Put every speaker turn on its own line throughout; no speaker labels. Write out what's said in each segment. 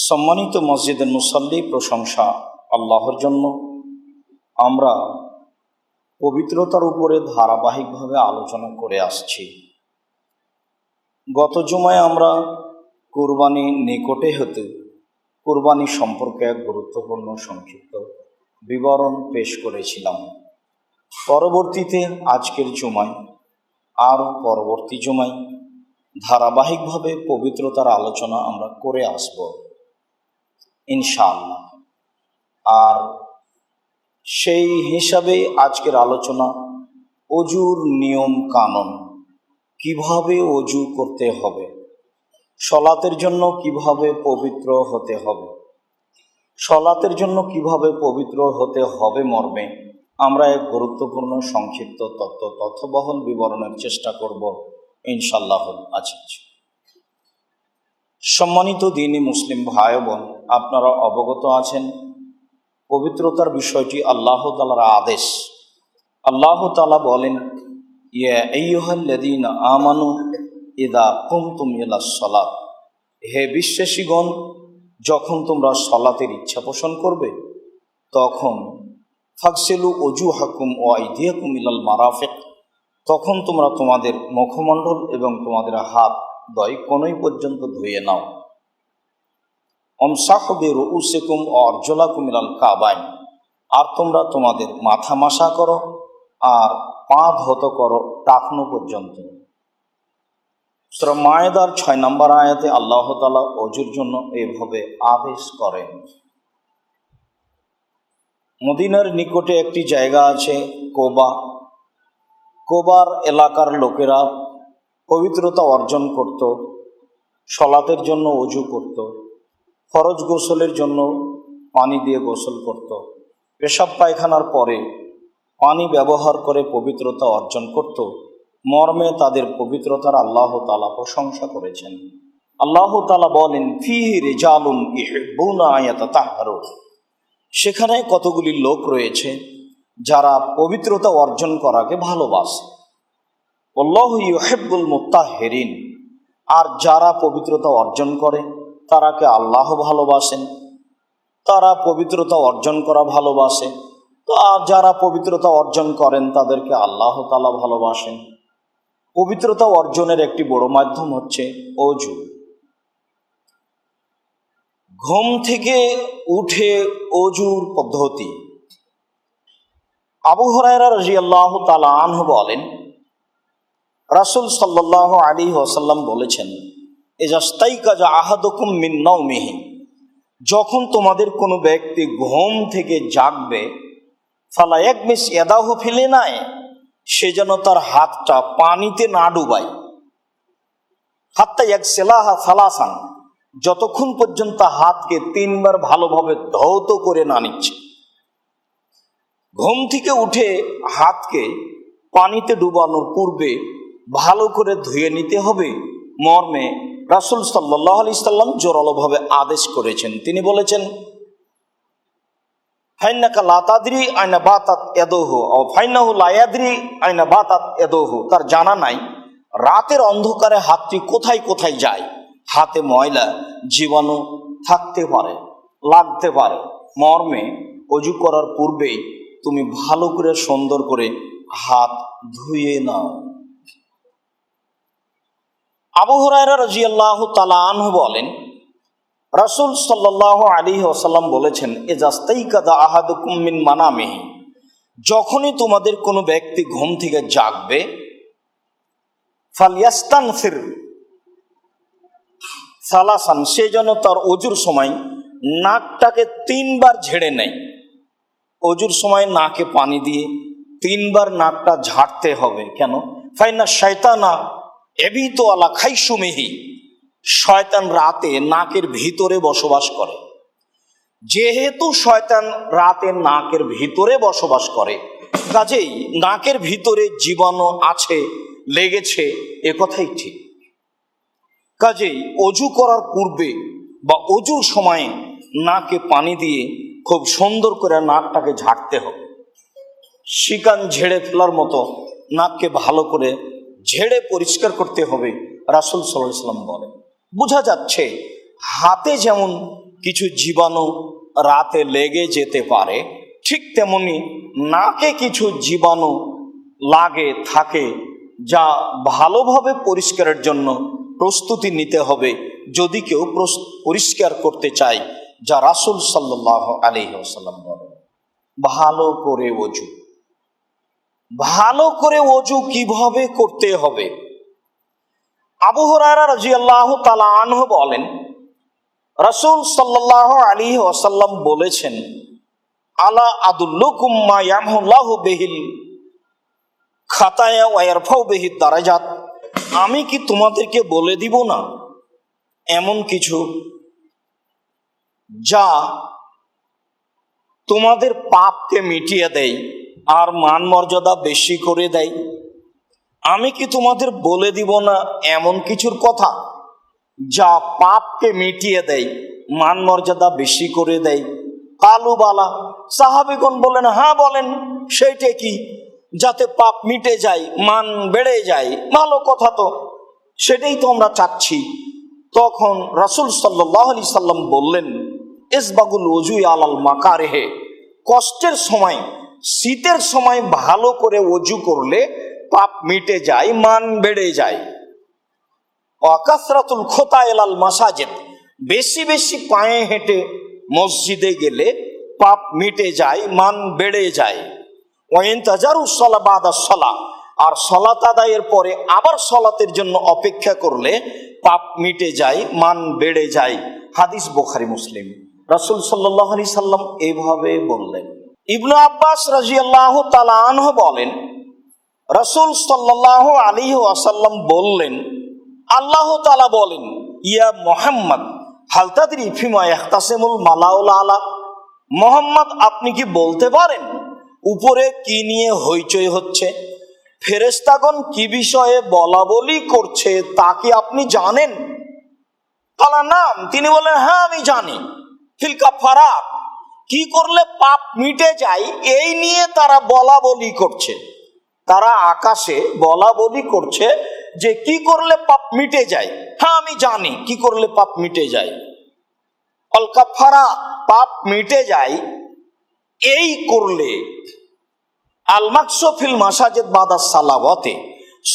সম্মানিত মসজিদের মুসল্লি, প্রশংসা আল্লাহর জন্য। আমরা পবিত্রতার উপরে ধারাবাহিকভাবে আলোচনা করে আসছি। গত জুমায় আমরা কুরবানি নিকটে হতে কুরবানি সম্পর্কে এক গুরুত্বপূর্ণ সংক্ষিপ্ত বিবরণ পেশ করেছিলাম। পরবর্তীতে আজকের জুমায় আর পরবর্তী জুমায় ধারাবাহিকভাবে পবিত্রতার আলোচনা আমরা করে আসব ইনশাআল্লাহ। আর সেই হিসাবে আজকের আলোচনা অজুর নিয়ম কানুন, কিভাবে অজু করতে হবে, সলাতের জন্য কিভাবে পবিত্র হতে হবে, সলাতের জন্য কিভাবে পবিত্র হতে হবে মর্মে আমরা এক গুরুত্বপূর্ণ সংক্ষিপ্ত তথ্যবহল বিবরণের চেষ্টা করব ইনশাআল্লাহ আজিজ। সম্মানিত দ্বীনী মুসলিম ভাই বোন, আপনারা অবগত আছেন পবিত্রতার বিষয়টি আল্লাহ তাআলার আদেশ। আল্লাহ তাআলা বলেন, ইয়া আইয়ুহাল্লাযীনা আমানু ইযা কুমতুম ইলাস সালাত, হে বিশ্বাসীগণ, যখন তোমরা সলাতের ইচ্ছা পোষণ করবে তখন ফাগসিলু ওজুহাকুম ওয়া আইদিয়াকুম ইলাল মারাফিক, তখন তোমরা তোমাদের মুখমণ্ডল এবং তোমাদের হাত দয় কোনই পর্যন্ত ধুয়ে নাও। আমসাহু বিরুউসিকুম ওয়া আরজুলাকুম ইলাল কাবাইন, আর তোমরা তোমাদের মাথা মাসা করো আর পা ধৌত করো টাকনু পর্যন্ত। সূরা মায়েদার 6 নম্বর আয়াতে আল্লাহ তাআলা ওযুর জন্য এভাবে আদেশ করেন। মদিনার নিকটে একটি জায়গা আছে কোবা। কোবার এলাকার লোকেরা পবিত্রতা অর্জন করত, সলাতের জন্য ওযু করত, ফরজ গোসলের জন্য পানি দিয়ে গোসল করত, পেশাব পায়খানার পরে পানি ব্যবহার করে পবিত্রতা অর্জন করত মর্মে তাদের পবিত্রতার আল্লাহ তাআলা প্রশংসা করেছেন। আল্লাহ তাআলা বলেন, ফিহি রিজালুন ইউহিব্বুনা আন ইয়াতাতাহহারু, সেখানে কতগুলি লোক রয়েছে যারা পবিত্রতা অর্জন করাকে ভালোবাসে। আল্লাহু ইউহিব্বুল মুত্তাহহিরিন, আর যারা পবিত্রতা অর্জন করে তারাকে আল্লাহ ভালোবাসেন, তারা পবিত্রতা অর্জন করা ভালোবাসে। তো আর যারা পবিত্রতা অর্জন করেন তাদেরকে আল্লাহ তাআলা ভালোবাসেন। পবিত্রতা অর্জনের একটি বড় মাধ্যম হচ্ছে ওযু। ঘুম থেকে উঠে ওযুর পদ্ধতি। আবু হুরায়রা রাদিয়াল্লাহু তাআলা আনহু বলেন, রাসূল সাল্লাল্লাহু আলাইহি ওয়াসাল্লাম বলেছেন, ইজাস্তাইকাজা আহাদুকুম মিন নাওমিহি, যখন তোমাদের কোনো ব্যক্তি ঘুম থেকে জাগবে, ফালা ইয়াগমিস ইয়াদাহু ফিল ইনায়ে, সে যেন তার হাতটা পানিতে না ডুবায়, হাত্তা ইয়াগসিলাহা সালাসান, যতক্ষণ পর্যন্ত হাতকে 3 বার ভালোভাবে ধৌত করে না নিচ্ছে। ঘুম থেকে উঠে হাতকে পানিতে ডুবানোর পূর্বে ভালো করে ধুয়ে নিতে হবে মর্মে রাসূল সাল্লাল্লাহু আলাইহি সাল্লাম জোরালোভাবে আদেশ করেছেন। তিনি বলেছেন, ফাইন্নাকা লা তাদরি আইনা বাতাত ইয়াদুহু আও ফাইন্নাহু লা ইয়াদরি আইনা বাতাত ইয়াদুহু, তার জানা নাই রাতের অন্ধকারে হাতটি কোথায় কোথায় যায়। হাতে ময়লা জীবাণু থাকতে পারে, লাগতে পারে মর্মে ওযু করার পূর্বেই তুমি ভালো করে সুন্দর করে হাত ধুয়ে নাও। আবু হুরায়রা রাদিয়াল্লাহু তাআলা আনহু বলেন, রাসূল সাল্লাল্লাহু আলাইহি ওয়াসাল্লাম বলেছেন, ইজাস্তাইকাযা আহাদুকুম মিন মানামিহি, যখনই তোমাদের কোনো ব্যক্তি ঘুম থেকে জাগবে, ফালইয়াস্তানসির সালাসান, সে যেন তার ওযুর সময় নাকটাকে 3 বার ঝেড়ে নেয়। ওযুর সময় নাকে পানি দিয়ে 3 বার নাকটা ঝাড়তে হবে। কেন? ফাইনা শায়তানা এবিতু আলা খাইশুমিহি, শয়তান রাতে নাকের ভিতরে বসবাস করে। যেহেতু শয়তান রাতে নাকের ভিতরে বসবাস করে, কাজেই নাকের ভিতরে জীবাণু আছে, লেগেছে, এ কথাই ঠিক। কাজেই ওযু করার পূর্বে বা ওযুর সময়ে নাকে পানি দিয়ে খুব সুন্দর করে নাকটাকে ঝাড়তে হবে। শিকান ঝেড়ে ফেলার মতো নাককে ভালো করে ঝেড়ে পরিষ্কার করতে হবে রাসূল সাল্লাল্লাহু আলাইহি ওয়াসাল্লাম বলেন। বোঝা যাচ্ছে হাতে যেমন কিছু জীবাণু রাতে লেগে যেতে পারে, ঠিক তেমনি নাকে কিছু জীবাণু লাগে থাকে, যা ভালোভাবে পরিষ্কারের জন্য প্রস্তুতি নিতে হবে যদি কেউ পরিষ্কার করতে চায়, যা রাসূল সাল্লাল্লাহু আলাইহি ওয়াসাল্লাম বলেন। ভালো করে ওযু, ভালো করে ওযু কিভাবে করতে হবে? আবু হুরায়রা রাদিয়াল্লাহু তাআলা আনহু বলেন, রাসূল সাল্লাল্লাহু আলাইহি ওয়াসাল্লাম বলেছেন, আলা আদুল্লুকুম মা ইয়ামহুল্লাহু বিহিল খাতায়া ওয়া ইয়ারফাউ বিহি দারাজাত। আমি কি তোমাদেরকে বলে দিব না এমন কিছু যা তোমাদের পাপকে মিটিয়ে দেয় আর মান মর্যাদা বেশি করে দেয়? আমি কি তোমাদের বলে দিব না এমন কিছুর কথা যা পাপকে মিটিয়ে দেয়, মান মর্যাদা বেশি করে দেয়? কালু বালা, সাহাবীগণ বলেন, হ্যাঁ বলেন, সেইটা কি? যাতে পাপ মিটে যায়, মান বেড়ে যায়, ভালো কথা তো, সেটাই তো আমরা চাচ্ছি। তখন রাসূল সাল্লাল্লাহু আলাইহি সাল্লাম বললেন, ইসবাগুল ওযু আলাল মাকারিহে, কষ্টের সময়, শীতের সময় ভালো করে ওযু করলে পাপ মিটে যায়, মান বেড়ে যায়। ওয়াকাসরাতুল খুতা ইলাল মাসাজিদ, বেশি বেশি পায়ে হেঁটে মসজিদে গেলে পাপ মিটে যায়, মান বেড়ে যায়। ওয়াইনতাজারুস সালাহ বাদাস সালাহ, আর সালাত আদায়ের পরে আবার সালাতের জন্য অপেক্ষা করলে পাপ মিটে যায়, মান বেড়ে যায়। হাদিস বুখারী মুসলিম। রাসূল সাল্লাল্লাহু আলাইহি সাল্লাম এইভাবে বললেন। ইবনে আব্বাস রাদিয়াল্লাহু তাআলা আনহু বলেন, রাসূল সাল্লাল্লাহু আলাইহি ওয়াসাল্লাম বললেন, আল্লাহ তাআলা বলেন, ইয়া মুহাম্মদ হাল তাদরি ফিমা ইখতাসিমুল মালাউল আলা। মুহাম্মদ, আপনি কি বলতে পারেন উপরে কি নিয়ে হইচই হচ্ছে? ফেরেশতাগণ কি বিষয়ে বলা বলি করছে তা কি আপনি জানেন? কালা নাম, তিনি বলেন, হ্যাঁ আমি জানি। ফিল কাফারাত, কি করলে পাপ মিটে যায় এই নিয়ে তারা বলা বলি করছে। তারা আকাশে বলা বলি করছে যে কি করলে পাপ মিটে যায়। হ্যাঁ আমি জানি কি করলে পাপ মিটে যায়। আল কাফারা, পাপ মিটে যায় এই করলে। আল মাকসু ফিল মাসাজিদ বাদা সালাওয়াতে,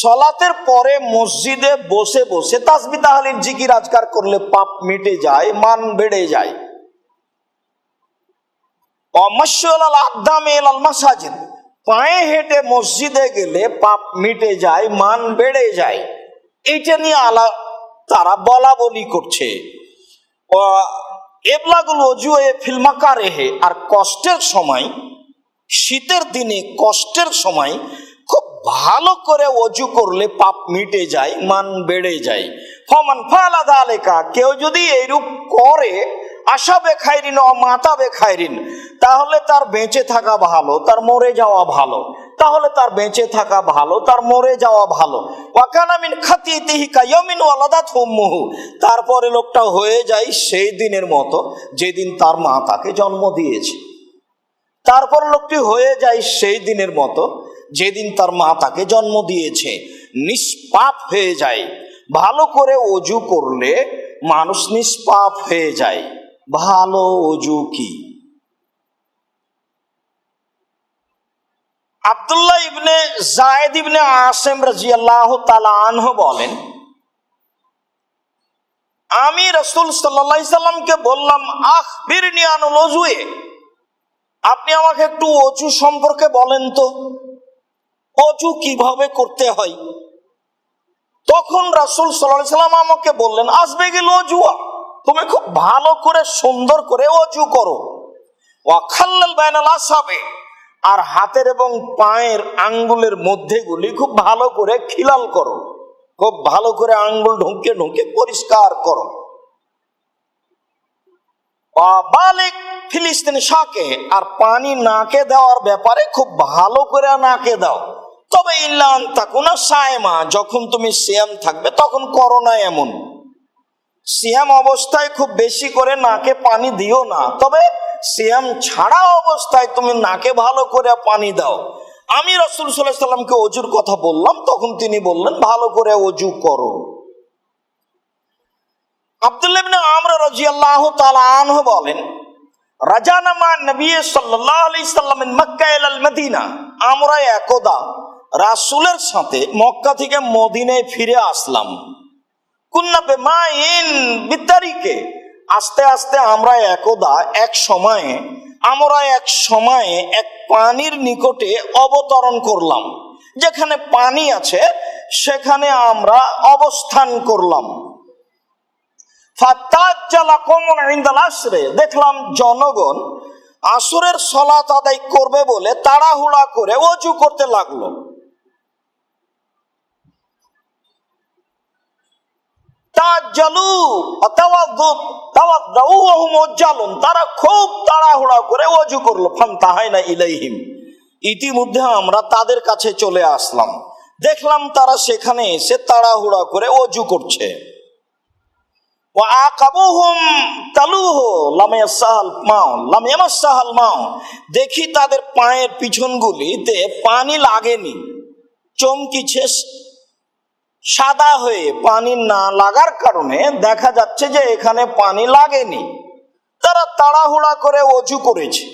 সালাতের পরে মসজিদে বসে বসে তাসবিহ তাহলিল জিকির আজকার করলে পাপ মিটে যায়, মান বেড়ে যায়। অমাশাল আল আকদামে ইলাল মাসাজিদ, পায়ে হেঁটে মসজিদে গেলে পাপ মিটে যায়, মান বেড়ে যায়। এইটা নিয়ে তারা বলা বলি করছে। এবলাগুল ওযু ফিল মাকারিহে, আর কষ্টের সময়, শীতের দিনে কষ্টের সময় খুব ভালো করে ওযু করলে পাপ মিটে যায়, মান বেড়ে যায়। ফমান ফালা যালিকা, কেউ যদি এইরূপ করে, আশাবে খায়রিন ও মাতাবে খায়রিন, তাহলে তার বেঁচে থাকা ভালো, তার মরে যাওয়া ভালো। তাহলে তার বেঁচে থাকা ভালো, তার মরে যাওয়া ভালো। ওয়াকানা মিন খাতিয়াতিহি কায়াউমিন ওয়ালাদাতহু উম্মুহু, তারপরে লোকটা হয়ে যায় সেই দিনের মতো যেদিন তার মা তাকে জন্ম দিয়েছে। তারপর লোকটি হয়ে যায় সেই দিনের মতো যেদিন তার মা তাকে জন্ম দিয়েছে, নিষ্পাপ হয়ে যায়। ভালো করে ওযু করলে মানুষ নিষ্পাপ হয়ে যায়। ভালো ওযু কি? আব্দুল্লাহ ইবনে যায়েদ ইবনে আসিম রাদিয়াল্লাহু তাআলা আনহু বলেন, আমি রাসূল সাল্লাল্লাহু আলাইহি সাল্লামকে বললাম, আখবিরনি আনুল ওযুয়ে, আপনি আমাকে একটু ওযু সম্পর্কে বলেন তো, ওযু কিভাবে করতে হয়? তখন রাসূল সাল্লাল্লাহু আলাইহি সাল্লাম আমাকে বললেন, আসবিগিল ওযুয়া, তুমি খুব ভালো করে সুন্দর করে ওযু করো। ওয়া খাল্লাল বাইনাল আসাবে, আর হাতের এবং পায়ের আঙ্গুলের মধ্যেগুলি খুব ভালো করে খিলাল করো, খুব ভালো করে আঙ্গুল ঢুকে ঢুকে পরিষ্কার করো। বালিক ফিলিস্তিন শাকে, আর পানি নাকে দেওয়ার ব্যাপারে খুব ভালো করে নাকে দাও। তবে ইল্লান তাকুনা সায়মা, যখন তুমি সিয়াম থাকবে তখন করো না এমন। সিয়াম অবস্থায় খুব বেশি করে নাকে পানি দিও না, তবে সিয়াম ছাড়া অবস্থায় তুমি নাকে ভালো করে পানি দাও। আমি রাসূল সাল্লাল্লাহু আলাইহি সাল্লামকে ওযুর কথা বললাম, তখন তিনি বললেন ভালো করে ওযু করো। আব্দুল্লাহ ইবনে আমর রাদিয়াল্লাহু তাআলা আনহু বলেন, রাজানা মা নবী সাল্লাল্লাহু আলাইহি সাল্লাম মক্কা ইলাল মদিনা, আমরা একদা রাসূলের সাথে মক্কা থেকে মদিনায় ফিরে আসলাম। কুন্না বিমাইন বিতারিকে, আস্তে আস্তে আমরা একদা এক সময়ে এক পানির নিকটে অবতরণ করলাম, যেখানে পানি আছে সেখানে আমরা অবস্থান করলাম। দেখলাম জনগণ আসরের সালাত আদায় করবে বলে তাড়াহুড়া করে ওযু করতে লাগলো। তারা খুব তাড়াহুড়া করে ওযু করলো। ফান্তাহাইনা ইলাইহিম, ইতিমধ্যে আমরা তাদের কাছে চলে আসলাম। দেখলাম তারা সেখানে এসে তাড়াহুড়া করে ওযু করছে। দেখি তাদের পায়ের পিছনগুলিতে পানি লাগেনি, চমকিছে সাদা হয়ে। পানি না লাগার কারণে দেখা যাচ্ছে যে এখানে পানি লাগেনি, তারা তাড়াহুড়া করে ওযু করেছে।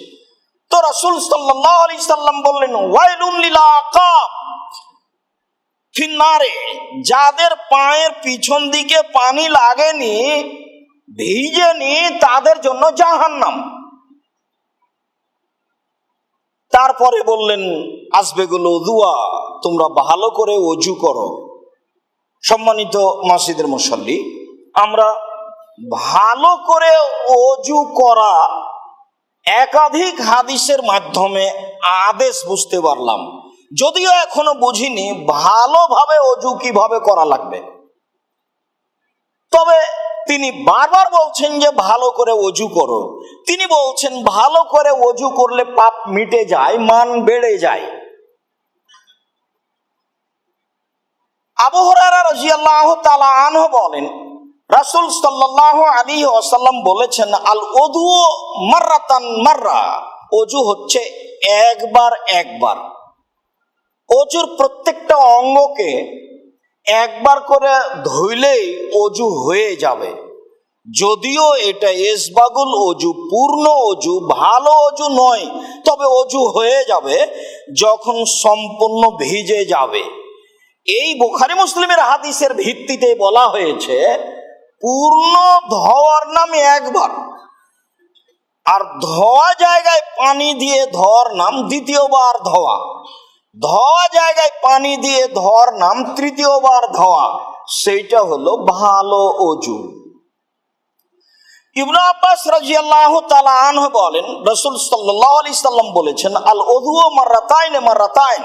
তো রাসূল সাল্লাল্লাহু আলাইহি সাল্লাম বললেন, ওয়াইলুন লিল আকাব ফিন্নারে, যাদের পায়ের পিছন দিকে পানি লাগেনি, ভিজেনি, তাদের জন্য জাহান্নাম। তারপরে বললেন, আসবেগুলো দুয়া, তোমরা ভালো করে ওযু করো। সম্মানিত মসজিদের মুসল্লি, আমরা ভালো করে ওযু করা একাধিক হাদিসের মাধ্যমে আদেশ বুঝতে পারলাম, যদিও এখনো বুঝিনি ভালোভাবে ওযু কিভাবে করা লাগবে। তবে তিনি বারবার বলছেন যে ভালো করে ওযু করো। তিনি বলছেন ভালো করে ওযু করলে পাপ মিটে যায়, মান বেড়ে যায়। আবু হুরায়রা রাদিয়াল্লাহু তাআলা আনহু বলেন, রাসূল সাল্লাল্লাহু আলাইহি ওয়াসাল্লাম বলেছেন, আল ওযু মাররাতান মাররা, ওযু হচ্ছে একবার একবার। ওযুর প্রত্যেকটা অঙ্গকে একবার করে ধুইলেই ওযু হয়ে যাবে। যদিও এটা ইসবাগুল ওযু, পূর্ণ ওযু, ভালো ওযু নয়, তবে ওযু হয়ে যাবে যখন সম্পূর্ণ ভিজে যাবে। এই বুখারী মুসলিমের হাদিসের ভিত্তিতে বলা হয়েছে পূর্ণ ধোয়ার নাম একবার, আর ধোয়া জায়গায় পানি দিয়ে ধোয়ার নাম দ্বিতীয়বার ধোয়া, ধোয়া জায়গায় পানি দিয়ে ধোয়ার নাম তৃতীয়বার ধোয়া। সেইটা হলো ভালো ওযু। ইবনে আব্বাস রাদিয়াল্লাহু তাআলা আনহু বলেন, রাসূল সাল্লাল্লাহু আলাইহি সাল্লাম বলেছেন, আল ওযু মাররাতাইন মাররাতাইন,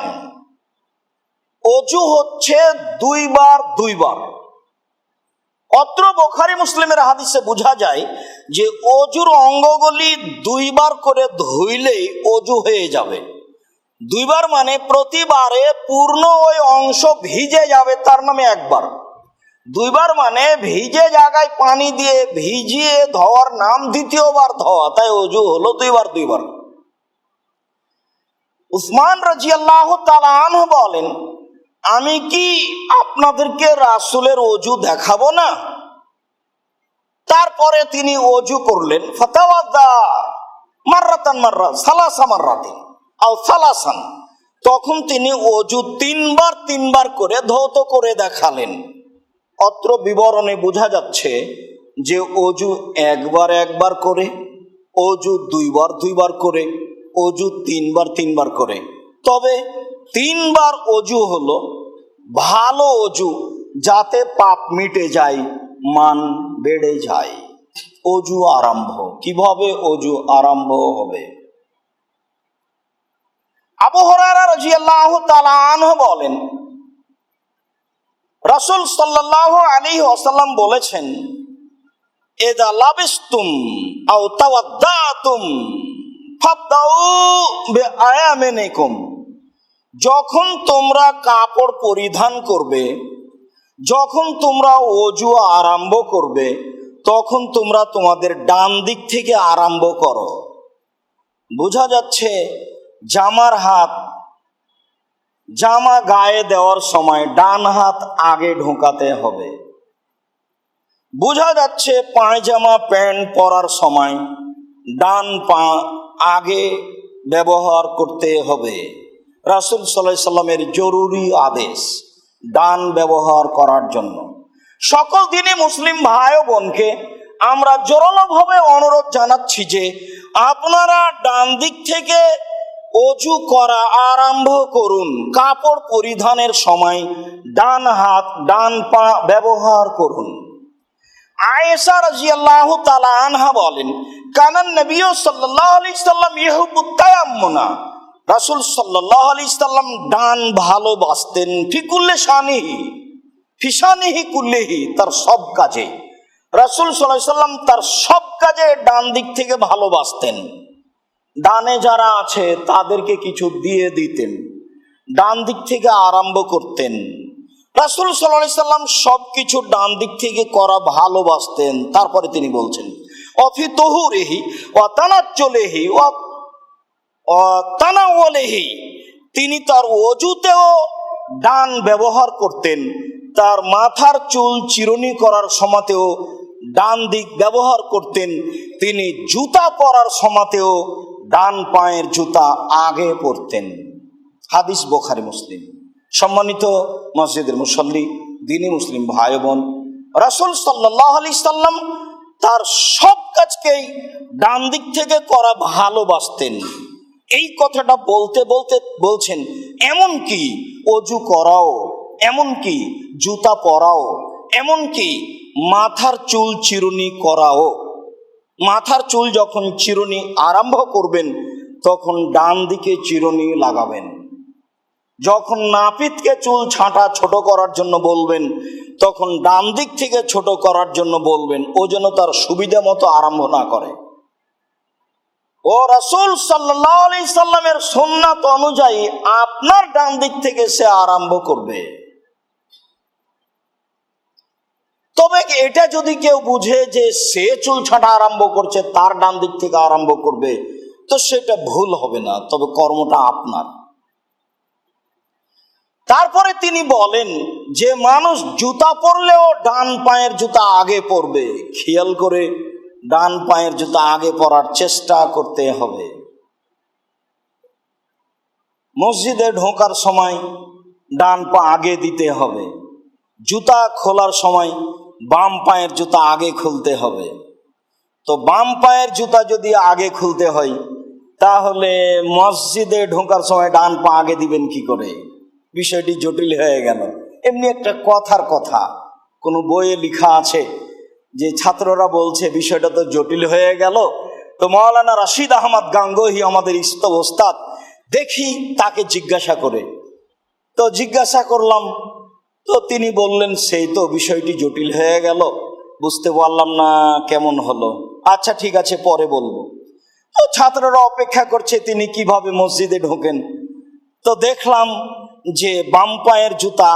ওযু হচ্ছে দুইবার দুইবার। অত্র বুখারী মুসলিমের হাদিসে বোঝা যায় যে ওযুর অঙ্গগুলি দুইবার করে ধুইলেই ওযু হয়ে যাবে। দুইবার মানে প্রতিবারে পূর্ণ ওই অংশ ভিজে যাবে, তার নামে একবার। দুইবার মানে ভিজে জায়গায় পানি দিয়ে ভিজিয়ে ধোয়ার নাম দ্বিতীয়বার ধোয়া, তাই ওযু হলো দুইবার দুইবার। উসমান রাদিয়াল্লাহু তাআলা আনহু বলেন, আমি কি আপনাদেরকে রাসূলের ওযু দেখাবো না? তারপরে তিনি ওযু করলেন। ফাতাওয়াদা মাররাতান মাররা সালাসা মাররাতিন আও সালাসান, তখন তিনি ওযু তিনবার তিনবার করে ধৌত করে দেখালেন। অত্র বিবরণে বোঝা যাচ্ছে যে ওযু একবার একবার করে, ওযু দুইবার দুইবার করে, ওযু তিনবার তিনবার করে। তবে তিনবার ওযু হলো ভালো ওযু, যাতে পাপ মিটে যায়, মান বেড়ে যায়। ওযু আরম্ভ কিভাবে? ওযু আরম্ভ হবে। আবু হুরায়রা রাদিয়াল্লাহু তাআলা আনহু বলেন, রাসূল সাল্লাল্লাহু আলাইহি ওয়াসাল্লাম বলেছেন, ইযা লাবিসতুম আও তাওয়াদ্দাতুম ফাবদাউ বিআয়ামিনিকুম, যখন তোমরা কাপড় পরিধান করবে, যখন তোমরা ওযু আরম্ভ করবে, তখন তোমরা তোমাদের ডান দিক থেকে আরম্ভ করো। বোঝা যাচ্ছে জামা গায়ে দেওয়ার সময় ডান হাত আগে ঢোকাতে হবে। বোঝা যাচ্ছে পায়জামা প্যান্ট পরার সময় ডান পা আগে ব্যবহার করতে হবে। রাসূল সাল্লাল্লাহু আলাইহি সাল্লামের জরুরি আদেশ ডান ব্যবহার করার জন্য। সকল দিনই মুসলিম ভাই ও বোনকে আমরা জোরালোভাবে অনুরোধ জানাচ্ছি যে আপনারা ডান দিক থেকে অজু করা আরম্ভ করুন। কাপড় পরিধানের সময় ডান হাত ডান পা ব্যবহার করুন। আয়েশা রাদিয়াল্লাহু তাআলা আনহা বলেন, কানান নবী সাল্লাল্লাহু আলাইহি সাল্লাম ইউহিব্বুত তায়াম্মুনা, রাসূল সাল্লাল্লাহু আলাইহি সাল্লাম ডান ভালোবাসতেন। ফিকুল্লে শানিহি, ফিশানিহি কুল্লিহি, তার সব কাজে। রাসূল সাল্লাল্লাহু আলাইহি সাল্লাম তার সব কাজে ডান দিক থেকে ভালোবাসতেন। ডানে যারা আছে তাদেরকে কিছু দিয়ে দিতেন, ডান দিক থেকে আরম্ভ করতেন। রাসূল সাল্লাল্লাহু আলাইহি সাল্লাম সবকিছু ডান দিক থেকে করা ভালোবাসতেন। তারপরে তিনি বলছেন, অফি তুহুরিহি ওয়া তানাজ্জুলিহি ওয়া তানাওয়ালিহি, তিনি তার ওযুতেও ডান ব্যবহার করতেন। তার মাথার চুল চিরুনি করার সময়তেও ডান দিক ব্যবহার করতেন। তিনি জুতা পরার সময়তেও ডান পায়ের জুতা আগে পরতেন। হাদিস বুখারী মুসলিম। সম্মানিত মসজিদের মুসল্লি, দ্বীনি মুসলিম ভাই বোন, রাসূল সাল্লাল্লাহু আলাইহি সাল্লাম তার সব কাজকেই ডান দিক থেকে করা ভালোবাসতেন। এই কথাটা বলতে বলতে বলছেন, এমন কি অজু করাও, এমন কি জুতা পরাও, এমন কি মাথার চুল চিরুনি করাও। মাথার চুল যখন চিরুনি আরম্ভ করবেন তখন ডান দিকে চিরুনি লাগাবেন। যখন নাপিতকে চুল ছাঁটা ছোট করার জন্য বলবেন তখন ডান দিক থেকে ছোট করার জন্য বলবেন, ও যেন তার সুবিধা মতো আরম্ভ না করে। ও রাসূল সাল্লাল্লাহু আলাইহি সাল্লামের সুন্নাত অনুযায়ী আপনার ডান দিক থেকে সে আরম্ভ করবে। তবে এটা যদি কেউ বুঝে যে সে চুল ছাঁটা আরম্ভ করছে, তার ডান দিক থেকে আরম্ভ করবে, তো সেটা ভুল হবে না, তবে কর্মটা আপনার। তারপরে তিনি বলেন যে মানুষ জুতা পরলেও ডান পায়ের জুতা আগে পরবে। খেয়াল করে ডান পায়ের জুতা আগে পরার চেষ্টা করতে হবে। মসজিদে ঢোকার সময় ডান পা আগে দিতে হবে। জুতা খোলার সময় বাম পায়ের জুতা আগে খুলতে হবে। তো বাম পায়ের জুতা যদি আগে খুলতে হয় তাহলে মসজিদে ঢোকার সময় ডান পা আগে দিবেন কি করে? বিষয়টি জটিল হয়ে গেল। এমনি একটা কথার কথা, কোনো বইয়ে লেখা আছে যে ছাত্ররা বলছে বিষয়টা তো জটিল হয়ে গেল। তো মাওলানা রাশিদ আহমদ গাঙ্গোহী আমাদের ওস্তাদ, দেখি তাকে জিজ্ঞাসা করে। তো জিজ্ঞাসা করলাম, তো তিনি বললেন সেই তো বিষয়টি জটিল হয়ে গেল, বুঝতে পারলাম না কেমন হলো। আচ্ছা ঠিক আছে, পরে বলবো। তো ছাত্ররা অপেক্ষা করছে তিনি কিভাবে মসজিদে ঢোকেন। তো দেখলাম যে বাম পায়ের জুতা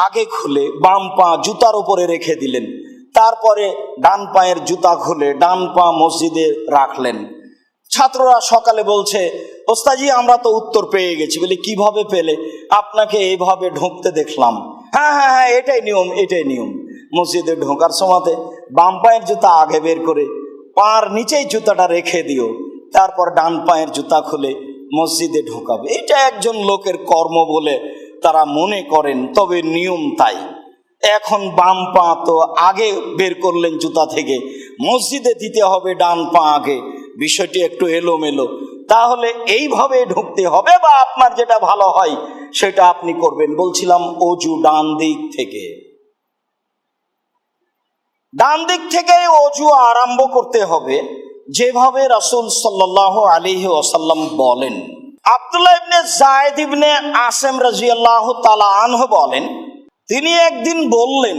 আগে খুলে বাম পা জুতার উপরে রেখে দিলেন, তারপরে ডান পায়ের জুতা খুলে ডান পা মসজিদে রাখলেন। ছাত্ররা সকালে বলছে, ওস্তাজি আমরা তো উত্তর পেয়ে গেছি। বলে কিভাবে পেলে? আপনাকে এইভাবে ঢুকতে দেখলাম। হ্যাঁ হ্যাঁ হ্যাঁ, এটাই নিয়ম, এটাই নিয়ম। মসজিদে ঢোকার সময়তে বাম পায়ের জুতা আগে বের করে পার নিচেই জুতাটা রেখে দিও, তারপর ডান পায়ের জুতা খুলে মসজিদে ঢোকাবে। এটা একজন লোকের কর্ম বলে তারা মনে করেন, তবে নিয়ম তাই। এখন বাম পা তো আগে বের করলেন জুতা থেকে, মসজিদে দিতে হবে ডান পা আগে। বিষয়টি একটু এলোমেলো। তাহলে এইভাবে ঢুকতে হবে, বা আপনার যেটা ভালো হয় সেটা আপনি করবেন। বলছিলাম অজু ডান দিক থেকে, ডান দিক থেকে অজু আরম্ভ করতে হবে যেভাবে রাসূল সাল্লাল্লাহু আলাইহি ওয়াসাল্লাম বলেন। আব্দুল্লাহ ইবনে যায়েদ ইবনে আসিম রাদিয়াল্লাহু তাআলা আনহু বলেন, তিনি একদিন বললেন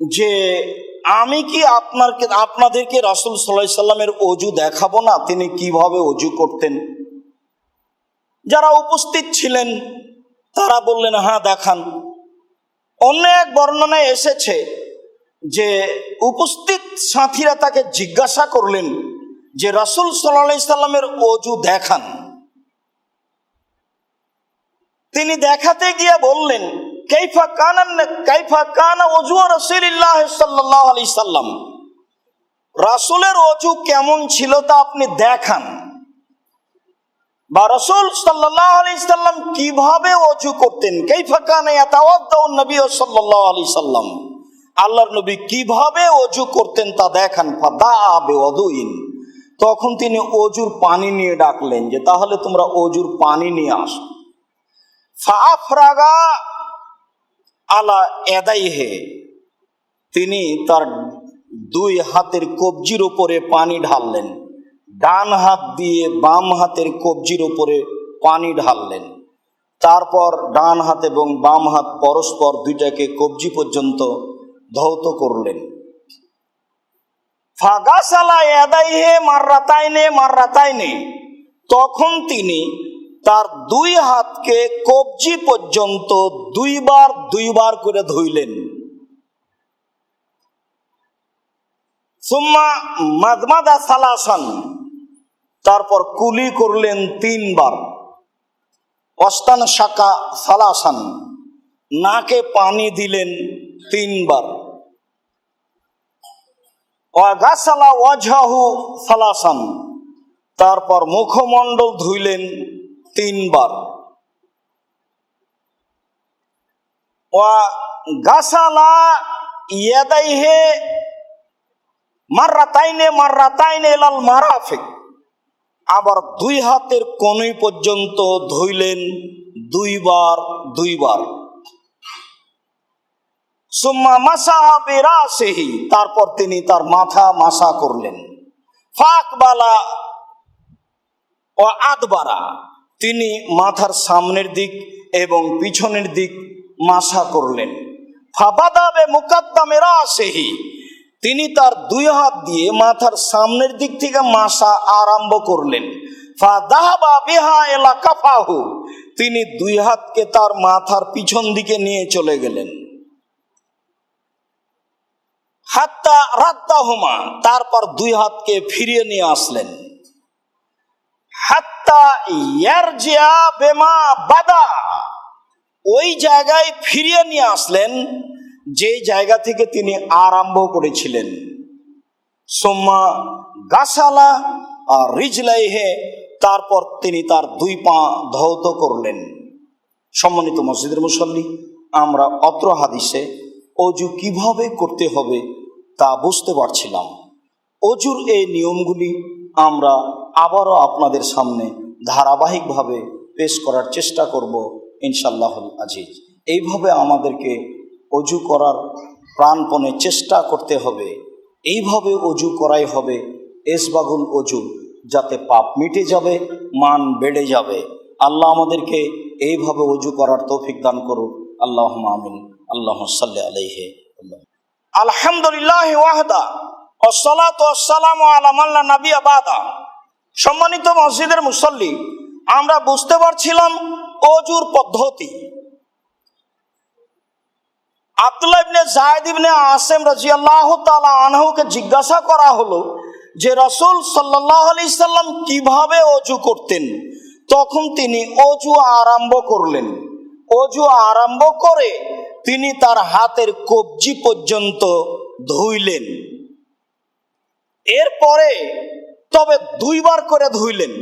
যে আমি কি আপনাদেরকে রাসূল সাল্লাল্লাহু আলাইহি সাল্লামের অজু দেখাবো না, তিনি কিভাবে অজু করতেন। যারা উপস্থিত ছিলেন তারা বললেন, হ্যাঁ দেখান। অন্য এক বর্ণনায় এসেছে যে উপস্থিত সাথীরা তাকে জিজ্ঞাসা করলেন যে রাসূল সাল্লাল্লাহু আলাইহি সাল্লামের অজু দেখান। তিনি দেখাতে গিয়ে বললেন কাইফা কানা ওযু রাসূলিল্লাহ সাল্লাল্লাহু আলাইহি সাল্লাম, রাসূলের ওযু কেমন ছিল তা আপনি দেখান, বা রাসূল সাল্লাল্লাহু আলাইহি সাল্লাম কিভাবে ওযু করতেন। কাইফা কানা ইয়াতাওয়াদ্দাউ নবী সাল্লাল্লাহু আলাইহি সাল্লাম, আল্লাহর নবী কিভাবে ওযু করতেন তা দেখান। ফাদাআ বিওয়াদুইন, তখন তিনি ওযুর পানি নিয়ে ডাকলেন যে তাহলে তোমরা ওযুর পানি নিয়ে আসো। ফাআফরাগা আলা ইয়াদাইহি, তিনি তার দুই হাতের কবজির উপরে পানি ঢাললেন, ডান হাত দিয়ে বাম হাতের কবজির উপরে পানি ঢাললেন, তারপর ডান হাত এবং বাম হাত পরস্পর দুইটাকে কবজি পর্যন্ত ধৌত করলেন। ফাগাসালা ইয়াদাইহি মাররাতাইনে মাররাতাইনে, তখন তিনি তার দুই হাতকে কবজি পর্যন্ত দুইবার দুইবার করে ধুইলেন। সুম্মা মাদমাদা সালাসান, তারপর কুলি করলেন তিনবার। অস্তান শাকা সালাসান, নাকে পানি দিলেন তিনবার। ওয়াগাসালা ওয়াজহাহু সালাসান, তারপর মুখমণ্ডল ধুইলেন তিনবার। ওয়াগাসালা ইয়াদাইহি মাররাতাইনে মাররাতাইনে ইলাল মারাফিক, আবার দুই হাতের কনুই পর্যন্ত ধুইলেন দুইবার দুইবার। সুম্মা মাসাহা বিরাসিহি, তারপর তিনি তার মাথা মাসা করলেন। ফাকবালা ও আদবারা, তিনি মাথার সামনের দিক এবং পিছনের দিক মাসা করলেন। ফাবাদা বে মুকাদ্দামে রাসিহি, তিনি তার দুই হাত দিয়ে মাথার সামনের দিক থেকে মাসা আরম্ভ করলেন। ফাদাহাবা বিহা ইলা কাফাহু, তিনি দুই হাতকে তার মাথার পিছন দিকে নিয়ে চলে গেলেন। হাত্তা রাদ্দাহুমা, তারপর দুই হাতকে ফিরিয়ে নিয়ে আসলেন। হাত্তা ইয়ারজিয়া বিমা বাদা, ওই জায়গায় ফিরিয়ে নিয়ে আসলেন যে জায়গা থেকে তিনি আরম্ভ করেছিলেন। সুম্মা গাসালা আর রিজলাইহে, তারপর তিনি তার দুই পা ধৌত করলেন। সম্মানিত মসজিদের মুসল্লি, আমরা অত্র হাদিসে অজু কিভাবে করতে হবে তা বুঝতে পারছিলাম। অজুর এই নিয়মগুলি আমরা আবারও আপনাদের সামনে ধারাবাহিকভাবে পেশ করার চেষ্টা করব ইনশাআল্লাহুল আজিজ। এইভাবে আমাদেরকে অজু করার প্রাণপণে চেষ্টা করতে হবে। এইভাবে অজু করাই হবে এসবাগুল অজু, যাতে পাপ মিটে যাবে, মান বেড়ে যাবে। আল্লাহ আমাদেরকে এইভাবে অজু করার তৌফিক দান করুন। আল্লাহুম্মা আমিন। আল্লাহুম্মা সাল্লি আলাইহি। আলহামদুলিল্লাহ ওয়াহদা ওয়াসসালাতু ওয়াসসালামু আলা মান লা নাবিয়্যা বাদা। সম্মানিত মসজিদের মুসল্লি, আমরা বুঝতে পারছিলাম অজুর পদ্ধতি। আব্দুল্লাহ ইবনে যায়েদ ইবনে আসিম রাদিয়াল্লাহু তাআলা আনহুকে জিজ্ঞাসা করা হলো যে রাসূল সাল্লাল্লাহু আলাইহি সাল্লাম কিভাবে অজু করতেন। তখন তিনি অজু আরম্ভ করলেন। অজু আরম্ভ করে তিনি তার হাতের কবজি পর্যন্ত ধুইলেন। এরপরে তবে দুইবার করে ধুইলেন।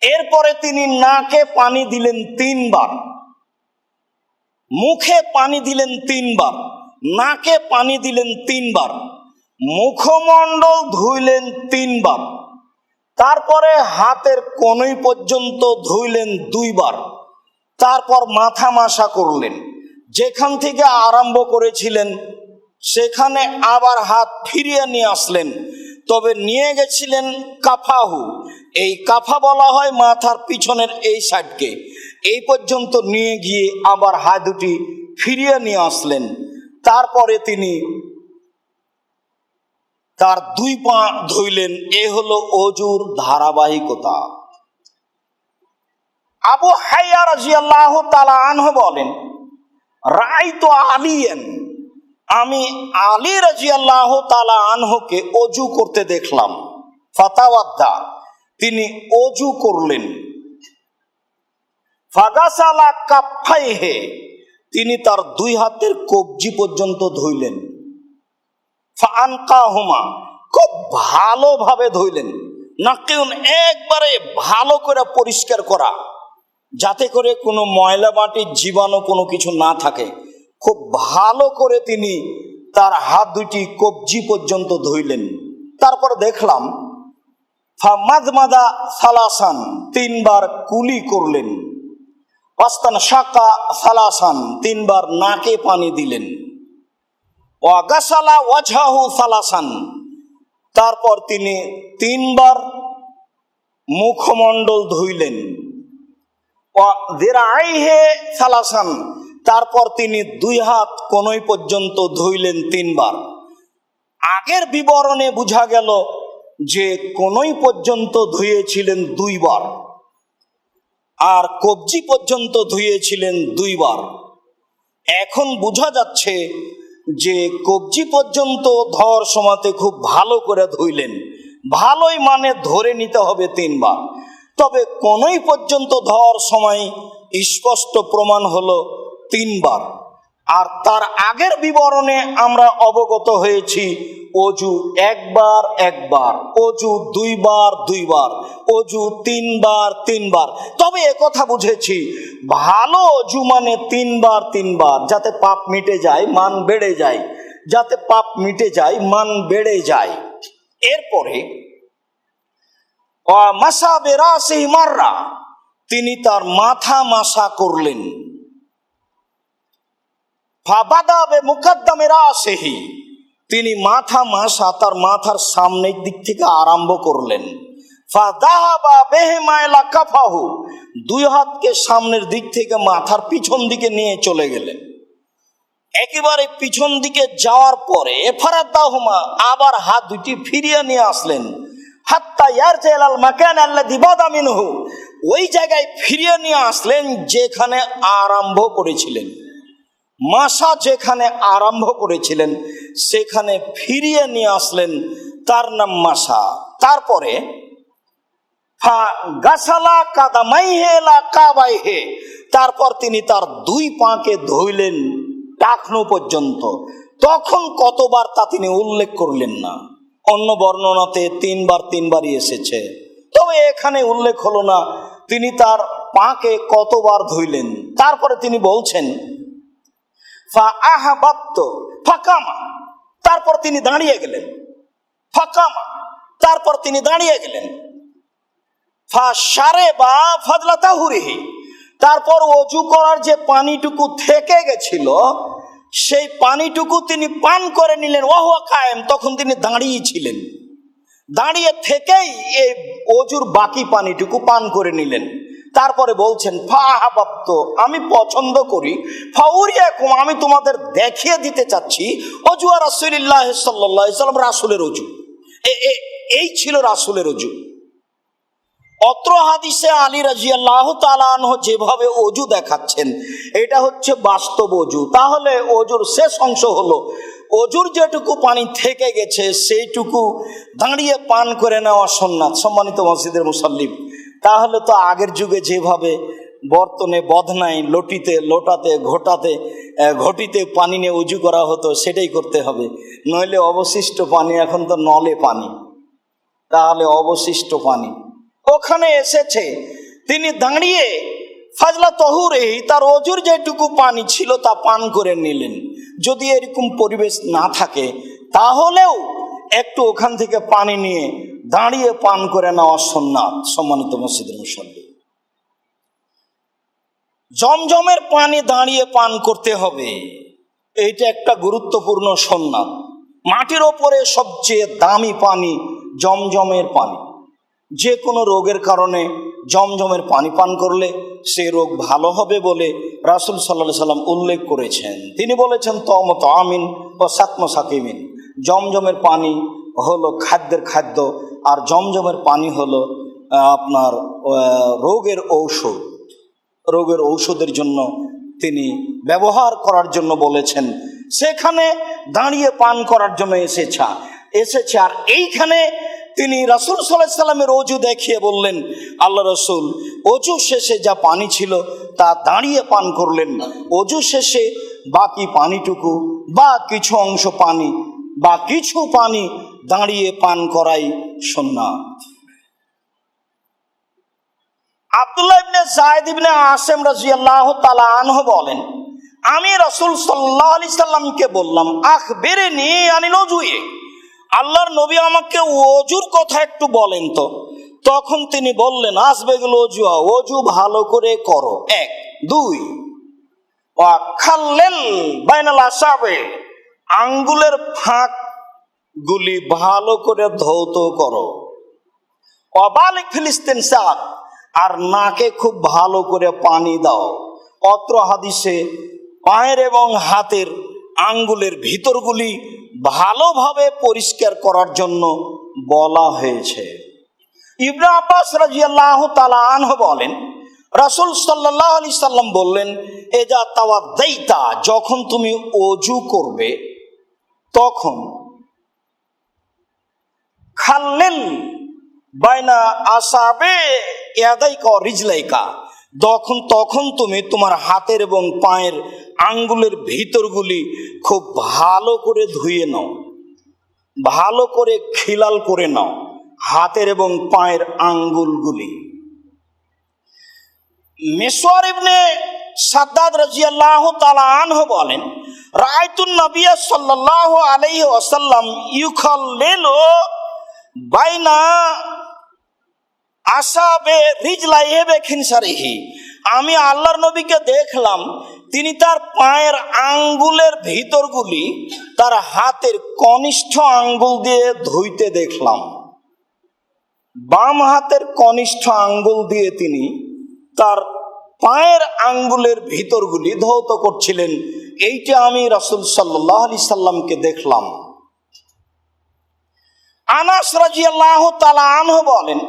এরপরে তিনি নাকে পানি দিলেন তিনবার, মুখে পানি দিলেন তিনবার, নাকে পানি দিলেন তিনবার, মুখমণ্ডল ধুইলেন তিনবার, তারপরে হাতের কনুই পর্যন্ত ধুইলেন দুইবার, তারপর মাথা মাসা করলেন। যেখান থেকে আরম্ভ করেছিলেন সেখানে আবার হাত ফিরিয়ে নিয়ে আসলেন, তবে নিয়ে গেছিলেন কাফাহু। এই কাফা বলা হয় মাথার পিছনের এই সাইডকে। এই পর্যন্ত নিয়ে গিয়ে আবার হাত দুটি ফিরিয়ে নিয়ে আসলেন। তারপরে তিনি তার দুই পা ধুইলেন। এ হলো অজুর ধারাবাহিকতা। আবু হাইয়া রাদিয়াল্লাহু তাআলা আনহু বলেন, রাআইতু আলিয়ান, আমি আলী রাদিয়াল্লাহু তাআলা আনহুকে অজু করতে দেখলাম। ফাতাওয়াদ্দা, তিনি অজু করলেন। ফাগাসালা কাফাইহে, তিনি তার দুই হাতের কবজি পর্যন্ত ধুইলেন। ফাআনকাহুমা, খুব ভালোভাবে ধুইলেন। নাকিউন, একবারে ভালো করে পরিষ্কার করা, যাতে করে কোনো ময়লা মাটির জীবাণু কোনো কিছু না থাকে। খুব ভালো করে তিনি তার হাত দুটি কবজি পর্যন্ত ধুইলেন। তারপর দেখলাম ফামাদমাদা সালাসান, তিনবার কুলি করলেন। ওয়াস্তান শাকা সালাসান, তিনবার নাকে পানি দিলেন। ওয়াগাসালা ওয়াজহাহু সালাসান, তারপর তিনি তিনবার মুখমণ্ডল ধুইলেন। ওয়াযিরাইহি সালাসান, তারপর তিনি দুই হাত কোনই পর্যন্ত ধুইলেন তিনবার। আগের বিবরণে বোঝা গেল যে কোনই পর্যন্ত ধুয়েছিলেন দুইবার, আর কবজি পর্যন্ত ধুয়েছিলেন দুইবার। এখন বোঝা যাচ্ছে যে কবজি পর্যন্ত ধোয়ার সময়তে খুব ভালো করে ধুইলেন। ভালোই মানে ধরে নিতে হবে তিনবার। তবে কোনই পর্যন্ত ধোয়ার সময় স্পষ্ট প্রমাণ হলো তিনবার। আর তার আগের বিবরণে আমরা অবগত হয়েছি অজু একবার একবার, অজু দুইবার দুইবার, অজু তিনবার তিনবার। তবে একথা বুঝেছি, ভালো অজু মানে তিনবার তিনবার, যাতে পাপ মিটে যায়, মান বেড়ে যায়, যাতে পাপ মিটে যায়, মান বেড়ে যায়। এরপরে মাসা বেরাসিহি মাররা, তিনি তার মাথা মাসা করলেন। ফাবাদা বিমুকদ্দামি রাসিহি, তিনি মাথা মাসা তার মাথার সামনের দিক থেকে আরম্ভ করলেন। ফাযাহাবা বিহিমা ইলা কাফাহু, দুই হাতকে সামনের দিক থেকে মাথার পিছন দিকে নিয়ে চলে গেলেন। একেবারে পিছন দিকে যাওয়ার পরে ফারাদাহুমা, আবার হাত দুটি ফিরিয়ে নিয়ে আসলেন। হাত্তা ইয়ারজা ইলাল মাকান আল্লাযী বাদা মিনহু, ওই জায়গায় ফিরিয়ে নিয়ে আসলেন যেখানে আরম্ভ করেছিলেন। মাসা যেখানে আরম্ভ করেছিলেন সেখানে ফিরিয়ে নিয়ে আসলেন, তার নাম মাসা। তারপরে গাসালা কাদামাইহে লা কাবাইহে, তারপর তিনি তার দুই পাকে ধুইলেন টাকনু পর্যন্ত। তখন কতবার তা তিনি উল্লেখ করলেন না। অন্য বর্ণনাতে তিনবার তিনবারই এসেছে, তবে এখানে উল্লেখ হলো না তিনি তার পাকে কতবার ধুইলেন। তারপরে তিনি বলছেন ফাকামা, তারপর তিনি দাঁড়িয়ে গেলেন। ফাকামা, তারপর তিনি দাঁড়িয়ে গেলেন। ফাশারেবা ফাদলা তাহুরিহি, তারপর অজু করার যে পানিটুকু থেকে গেছিল সেই পানিটুকু তিনি পান করে নিলেন। ওয়াহুয়া কায়েম, তখন তিনি দাঁড়িয়ে ছিলেন। দাঁড়িয়ে থেকেই এই অজুর বাকি পানিটুকু পান করে নিলেন। তারপরে বলছেন ফাহাবাব্ত, আমি পছন্দ করি, ফাউরিয়াকুম, আমি তোমাদের দেখিয়ে দিতে চাচ্ছি অজু আর রাসূলুল্লাহ সাল্লাল্লাহু আলাইহি ওয়াসাল্লাম, রাসূলের অজু। এই ছিল রাসূলের অজু। অত্র হাদিসে আলী রাদিয়াল্লাহু তাআলা আনহু যেভাবে অজু দেখাচ্ছেন এটা হচ্ছে বাস্তব অজু। তাহলে অজুর শেষ অংশ হলো অজুর যেটুকু পানি থেকে গেছে সেইটুকু দাঁড়িয়ে পান করে নেওয়া সুন্নাত। সম্মানিত মসজিদের মুসাল্লি, তাহলে তো আগের যুগে যেভাবে বর্তনে বদনায় লটিতে লোটাতে ঘটিতে পানি নিয়ে উজু করা হতো সেটাই করতে হবে, নইলে অবশিষ্ট পানি, এখন তো নলে পানি, তাহলে অবশিষ্ট পানি ওখানে এসেছে। তিনি দাঁড়িয়ে ফাজলা তহুরে, তার অজুর যেটুকু পানি ছিল তা পান করে নিলেন। যদি এরকম পরিবেশ না থাকে তাহলেও একটু ওখান থেকে পানি নিয়ে দাঁড়িয়ে পান করে নেওয়া সুন্নাত। সম্মানিত মসজিদের মুসল্লি, জমজমের পানি দাঁড়িয়ে পান করতে হবে, এইটা একটা গুরুত্বপূর্ণ সুন্নাত। মাটির ওপরে সবচেয়ে দামি পানি জমজমের পানি। যে কোনো রোগের কারণে জমজমের পানি পান করলে সেই রোগ ভালো হবে বলে রাসূল সাল্লাল্লাহু আলাইহি সাল্লাম উল্লেখ করেছেন। তিনি বলেছেন তমত আমিন ও সাকম সাকিমিন, জমজমের পানি হলো খাদ্যের খাদ্য, আর জমজমের পানি হলো আপনার রোগের ঔষধ। রোগের ঔষধের জন্য তিনি ব্যবহার করার জন্য বলেছেন। সেখানে দাঁড়িয়ে পান করার জন্য এসেছে। আর এইখানে তিনি রাসূল সাল্লাল্লাহু আলাইহি সাল্লামের অজু দেখিয়ে বললেন, আল্লাহ রাসূল অজু শেষে যা পানি ছিল তা দাঁড়িয়ে পান করলেন, অজু শেষে বাকি পানিটুকু বা কিছু অংশ পানি বা কিছু পানি দাঁড়িয়ে পান করাই সুন্নাত। আব্দুল্লাহ ইবনে যায়েদ ইবনে আসিম রাদিয়াল্লাহু তাআলা আনহু বলেন, আমি রাসূল সাল্লাল্লাহু আলাইহি সাল্লামকে বললাম, আখবিরনি আনিল ওযুয়ে, আল্লাহর নবী আমাকে ওযুর কথা একটু বলেন তো। তখন তিনি বললেন, আসবেগুল ওযু, ওযু ভালো করে করো, 1 2 ওয়া খাল্লিল বাইনাল আসাবে, আঙ্গুলের ফাঁক গুলি ভালো করে ধৌত করো, ওয়াবালিক ফিলিস্তিনসাক, আর নাকে খুব ভালো করে পানি দাও। অত্র হাদিসে পায়ের এবং হাতের আঙ্গুলের ভিতরগুলি ভালোভাবে পরিষ্কার করার জন্য বলা হয়েছে। ইবনে আব্বাস রাদিয়াল্লাহু তাআলা আনহু বলেন, রাসূল সাল্লাল্লাহু আলাইহি সাল্লাম বললেন, এজা তাওয়াদ্দাইতা, যখন তুমি ওযু করবে তখন খাল্লিল বাইনা আসাবে ইয়াদাইকা ওয়া রিজলাইকা, তখন তুমি তোমার হাতের এবং পায়ের আঙ্গুলের ভিতরগুলি খুব ভালো করে ধুয়ে নাও, ভালো করে খিলাল করে নাও হাতের এবং পায়ের আঙ্গুলগুলি। মিসওয়ার ইবনে সাদ্দাদ রাদিয়াল্লাহু তাআলা আনহু বলেন, রাআইতুন নবিয়্য সাল্লাল্লাহু আলাইহি ওয়াসাল্লাম ইউখাল্লিলু বাইনা আসাবে রিজলাইহি বিখিনসারিহি, আমি আল্লাহর নবীকে দেখলাম তিনি তার পায়ের আঙ্গুলের ভিতরগুলি তার হাতের কনিষ্ঠ আঙ্গুল দিয়ে ধুইতে দেখলাম। বাম হাতের কনিষ্ঠ আঙ্গুল দিয়ে তিনি তার পায়ের আঙ্গুলের ভিতরগুলি ধৌত করছিলেন। এইটা আমি রাসূল সাল্লাল্লাহু আলাইহি সাল্লামকে দেখলাম। আনাস রাদিয়াল্লাহু তাআলা আনহু বলেন,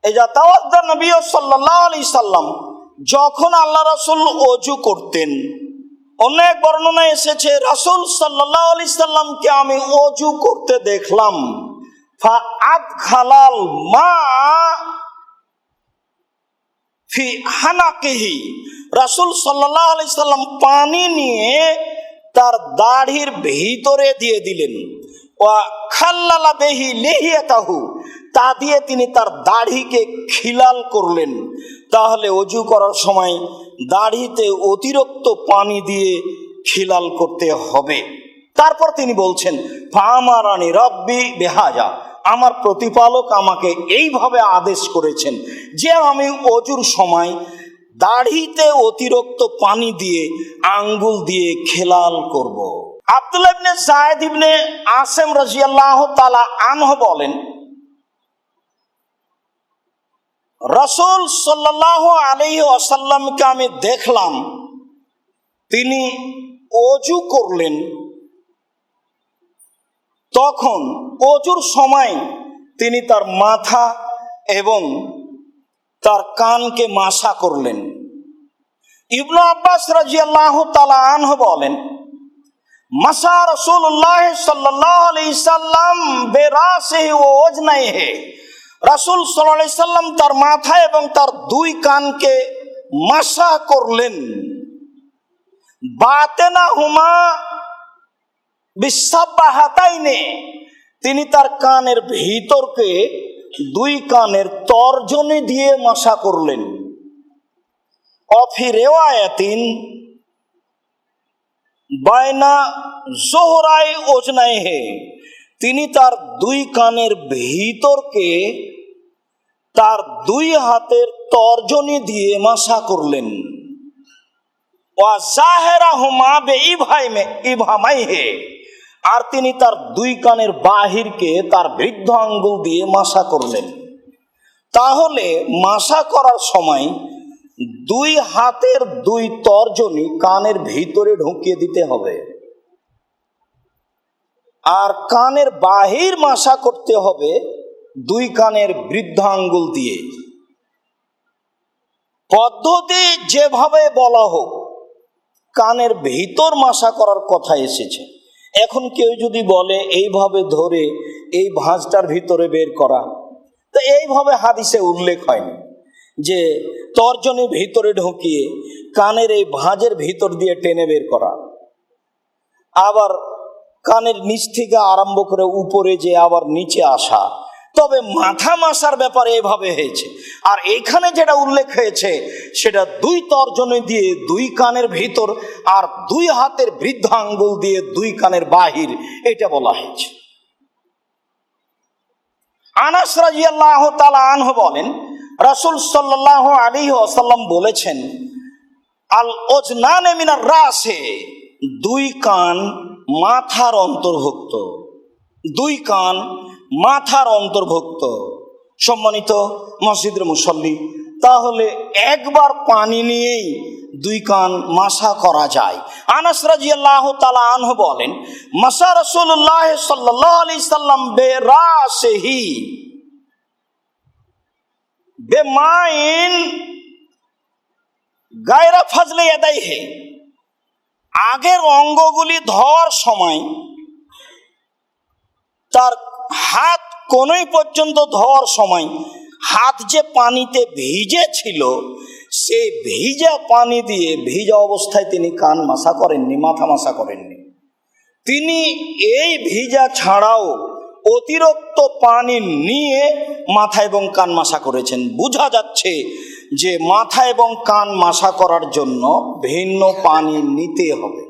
এজা তাওয়াদ্দা নবী সাল্লাল্লাহু আলাইহি সাল্লাম, যখন আল্লাহ রাসূল ওযু করতেন, অনেক বর্ণনায় এসেছে রাসূল সাল্লাল্লাহু আলাইহি সাল্লামকে আমি ওযু করতে দেখলাম, ফা আদখালাল মা ফি হানাকিহি, রাসূল সাল্লাল্লাহু আলাইহি সাল্লাম পানি নিয়ে তার দাড়ির ভিতরে দিয়ে দিলেন, ওয়া খাল্লালা বিহি লিহিয়াতাহু, তা দিয়ে তিনি তার দাড়িকে খিলাল করলেন। তাহলে ওযু করার সময় দাড়িতে অতিরিক্ত পানি দিয়ে খিলাল করতে হবে। তারপর তিনি বলছেন, ফামারানি রব্বি বিহাজা, আমার প্রতিপালক আমাকে এইভাবে আদেশ করেছেন যে আমি ওযুর সময় দাড়িতে অতিরিক্ত পানি দিয়ে আঙ্গুল দিয়ে খিলাল করব। আব্দুল্লাহ ইবনে যায়েদ ইবনে আসিম রাদিয়াল্লাহু তাআলা আনহু বলেন, রাসূল সাল্লাল্লাহু আলাইহি ওয়াসাল্লামকে আমি দেখলাম তিনি ওযু করলেন, তখন ওযুর সময় তিনি তার মাথা এবং তার কানকে মাসা করলেন। ইবনে আব্বাস রাদিয়াল্লাহু তাআলা আনহু বলেন, মাসা রাসূলুল্লাহ সাল্লাল্লাহু আলাইহি সাল্লাম বিরাসিহি ওয়া ওজনাইহি, রাসূল সাল্লাল্লাহু আলাইহি সাল্লাম তার মাথা এবং তার 2 কানকে মাসা করলেন। বাতেনাহুমা বিসাবাহাতাইনে, তিনি তার কানের ভিতরকে 2 কানের তর্জনী দিয়ে মাসা করলেন। অফি রিওয়ায়াতিন বাইনা জোহরাই ওজনাইহি, তিনি তার 2 কানের ভিতরকে তার 2 হাতের তর্জনী দিয়ে মাসা করলেন। ওয়া জাহেরাহুমা বিইবহামাইহি, আর তিনি তার 2 কানের বাহিরকে তার বৃদ্ধ আঙ্গুল দিয়ে মাসা করলেন। তাহলে মাসা করার সময় 2 হাতের 2 তর্জনী কানের ভিতরে ঢুকিয়ে দিতে হবে, আর কানের বাহির মাসা করতে হবে 2 কানের বৃদ্ধ আঙ্গুল দিয়ে। পদ্ধতি যেভাবে বলা হোক, কানের ভিতর মাসা করার কথা এসেছে, এখন কেউ যদি বলে এইভাবে ধরে এই ভাঁজটার ভিতরে বের করা, তো এইভাবে হাদিসে উল্লেখ হয়নি যে তর্জনের ভিতরে ঢুকিয়ে কানের এই ভাঁজের ভিতর দিয়ে টেনে বের করা, আবার কানের নিচ থেকে আরম্ভ করে উপরে যে আবার নিচে আসা। তবে মাথা মাসার ব্যাপারে এভাবে হয়েছে। আর এখানে যেটা উল্লেখ হয়েছে সেটা দুই তর্জনে দিয়ে দুই কানের ভিতর আর দুই হাতের বৃদ্ধ আঙ্গুল দিয়ে দুই কানের বাহির, এটা বলা হয়েছে। আনাস রাদিয়াল্লাহু তাআলা আনহু বলেন, রাসূল সাল্লাল্লাহু আলাইহি ওয়াসাল্লাম বলেছেন, আল ওজনানে মিনার রাসে, দুই কান মাথার অন্তর্ভুক্ত, দুই কান মাথার অন্তর্ভুক্ত। সম্মানিত মসজিদের মুসল্লি, তাহলে একবার পানি নিয়েই দুই কান মাসা করা যায়। আনাস রাদিয়াল্লাহু তাআলা আনহু বলেন, মাসা রাসূলুল্লাহ সাল্লাল্লাহু আলাইহি সাল্লাম বিরাসিহি বিমাইন গায়রা ফাজলে ইয়াদাইহি, আগের অঙ্গগুলি ধোয়ার সময় তার হাত কোনই পর্যন্ত ধোয়ার সময় হাত যে পানিতে ভিজে ছিল, সেই ভিজা পানি দিয়ে ভিজা অবস্থায় তিনি কান মাসা করেননি, মাথা মাসা করেননি। তিনি এই ভিজা ছাড়াও অতিরিক্ত পানি নিয়ে মাথা এবং কান মাসা করেছেন। বোঝা যাচ্ছে যে মাথা এবং কান মাসা করার জন্য ভিন্ন পানি নিতে হবে।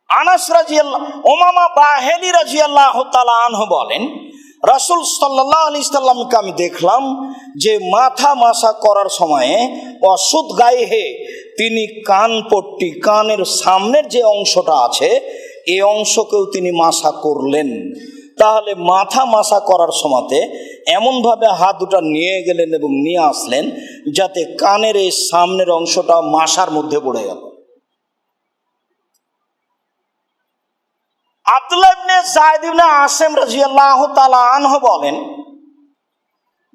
আনাস রাদিয়াল্লাহু উমামা বাহিলি রাদিয়াল্লাহু তাআলা আনহু বলেন, রাসূল সাল্লাল্লাহু আলাইহি সাল্লামকে আমি দেখলাম যে মাথা মাসা করার সময়ে অসুদ গায়ে তিনি কান পট্টি, কানের সামনের যে অংশটা আছে এই অংশকেও তিনি মাসা করলেন। তাহলে মাথা মাসা করার সময়তে এমনভাবে হাত দুটা নিয়ে গেলেন এবং নিয়ে আসলেন যাতে কানের এই সামনের অংশটা মাসার মধ্যে পড়ে গেল। আব্দুল্লাহ ইবনে যায়েদ ইবনে আসিম রাদিয়াল্লাহু তাআলা আনহু বলেন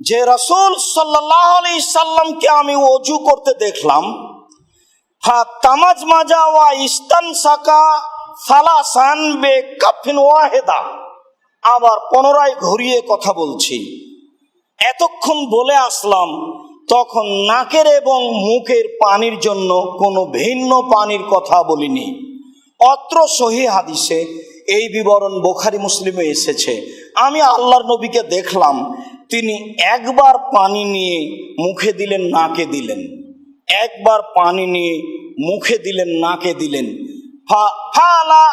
যে রাসূল সাল্লাল্লাহু আলাইহি সাল্লামকে আমি ওযু করতে দেখলাম, ফাতামাজমাজা ওয়া ইস্তানসাকা সালাসান বিকাফিন ওয়াহিদা। আবার পুনরায় ঘুরিয়ে কথা বলছি, এতক্ষণ বলে আসলাম তখন নাকের এবং মুখের পানির জন্য কোনো ভিন্ন পানির কথা বলিনি। অত্র সহিহ হাদিসে এই বিবরণ বুখারী মুসলিমে এসেছে। আমি আল্লাহর নবীকে দেখলাম তিনি একবার পানি নিয়ে মুখে দিলেন, নাকে দিলেন, একবার পানি নিয়ে মুখে দিলেন, নাকে দিলেন। ফালা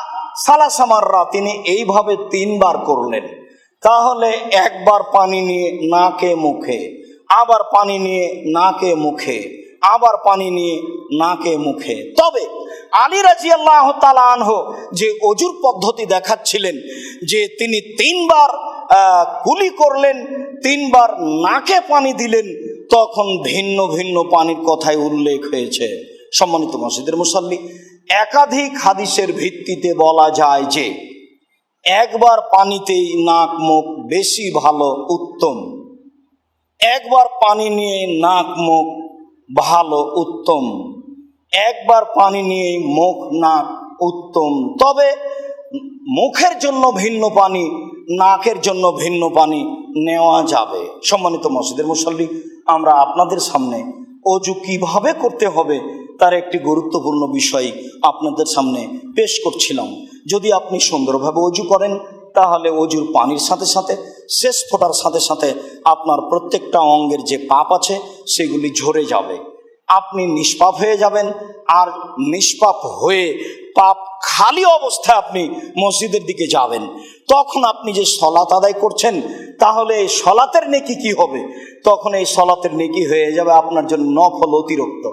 সালাসামাররা, তিনি এইভাবে তিনবার করলেন। তাহলে একবার পানি নিয়ে নাকে মুখে, আবার পানি নিয়ে নাকে মুখে, আবার পানি নিয়ে নাকে মুখে। তবে আলী রাদিয়াল্লাহু তাআলা আনহু যে ওযুর পদ্ধতি দেখাচ্ছিলেন যে তিনি তিনবার কুলি করলেন, তিনবার নাকে পানি দিলেন, তখন ভিন্ন ভিন্ন পানির কথাই উল্লেখ হয়েছে। সম্মানিত মসজিদের মুসল্লি, একাধিক হাদিসের ভিত্তিতে বলা যায় যে একবার পানিতেই নাক মুখ বেশি ভালো, উত্তম। একবার পানি নিয়ে নাক মুখ ভালো, উত্তম। একবার পানি নিয়ে মুখ নাক উত্তম। তবে মুখের জন্য ভিন্ন পানি, নাকের জন্য ভিন্ন পানি নেওয়া যাবে। সম্মানিত মসজিদের মুসল্লি, আমরা আপনাদের সামনে ওযু কিভাবে করতে হবে তার একটি গুরুত্বপূর্ণ বিষয় আপনাদের সামনে পেশ করছিলাম। যদি আপনি সুন্দরভাবে ওযু করেন তাহলে ওযুর পানির সাথে সাথে শেষ ফোঁটার সাথে সাথে আপনার প্রত্যেকটা অঙ্গের যে পাপ আছে সেগুলি ঝরে যাবে, আপনি নিষ্পাপ হয়ে যাবেন। আর নিষ্পাপ হয়ে পাপ খালি অবস্থায় আপনি মসজিদের দিকে যাবেন, তখন আপনি যে সলাত আদায় করছেন তাহলে এই সলাতের নেকি কি হবে? তখন এই সলাতের নেকি হয়ে যাবে আপনার জন্য নফল, অতিরিক্ত,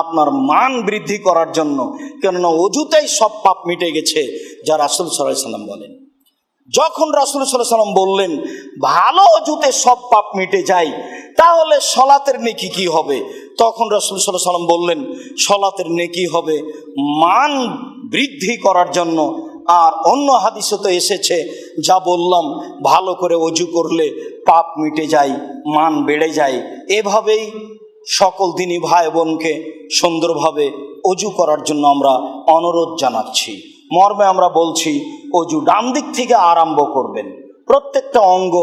আপনার মান বৃদ্ধি করার জন্য। কেননা ওযুতেই সব পাপ মিটে গেছে, যা রাসূল সাল্লাল্লাহু আলাইহি ওয়াসাল্লাম বলেন। যখন রাসূল সাল্লাল্লাহু আলাইহি ওয়াসাল্লাম বললেন ভালো ওযুতে সব পাপ মিটে যায়, তাহলে সলাতের নেকি কি হবে? তখন রাসূল সাল্লাল্লাহু আলাইহি ওয়াসাল্লাম বললেন সলাতের নেকি হবে মান বৃদ্ধি করার জন্য। আর অন্য হাদিসে তো এসেছে যা বললাম, ভালো করে ওযু করলে পাপ মিটে যায়, মান বেড়ে যায়। এভাবেই সকল দিনী ভাই বোনকে সুন্দরভাবে ওযু করার জন্য আমরা অনুরোধ জানাচ্ছি। মর্মে আমরা বলছি অজু ডান দিক থেকে আরম্ভ করবেন। প্রত্যেকটা অঙ্গ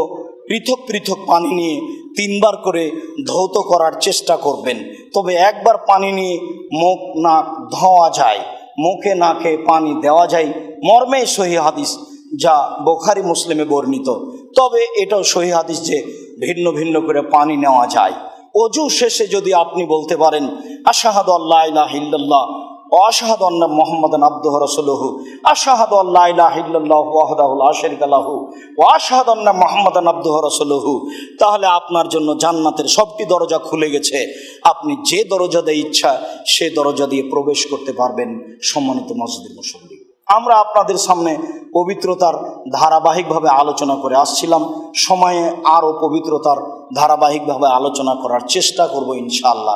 পৃথক পৃথক পানি নিয়ে 3 বার করে ধৌত করার চেষ্টা করবেন। তবে একবার পানি নিয়ে মুখ নাক ধোয়া যায়, মুখে নাকে পানি দেওয়া যায় মর্মে সহিহ হাদিস, যা বুখারী মুসলিমে বর্ণিত। তবে এটাও সহিহ হাদিস যে ভিন্ন ভিন্ন করে পানি নেওয়া যায়। অজু শেষে যদি আপনি বলতে পারেন আশহাদু আল্লা ইলাহা ইল্লাল্লাহ ওয়া আশহাদু আন্না মুহাম্মাদান আবদুহু রাসূলুহু, আশহাদু আল্লা ইলাহা ইল্লাল্লাহু ওয়াহদাহু লা শারীকা লাহু ওয়া আশহাদু আন্না মুহাম্মাদান আবদুহু রাসূলুহু, তাহলে আপনার জন্য জান্নাতের সবটি দরজা খুলে গেছে। আপনি যে দরজা দিয়ে ইচ্ছা সে দরজা দিয়ে প্রবেশ করতে পারবেন। সম্মানিত মসজিদের মুসল্লি, আমরা আপনাদের সামনে পবিত্রতার ধারাবাহিকভাবে আলোচনা করে আসছিলাম। সময়ে আরও পবিত্রতার ধারাবাহিকভাবে আলোচনা করার চেষ্টা করব ইনশাআল্লাহ।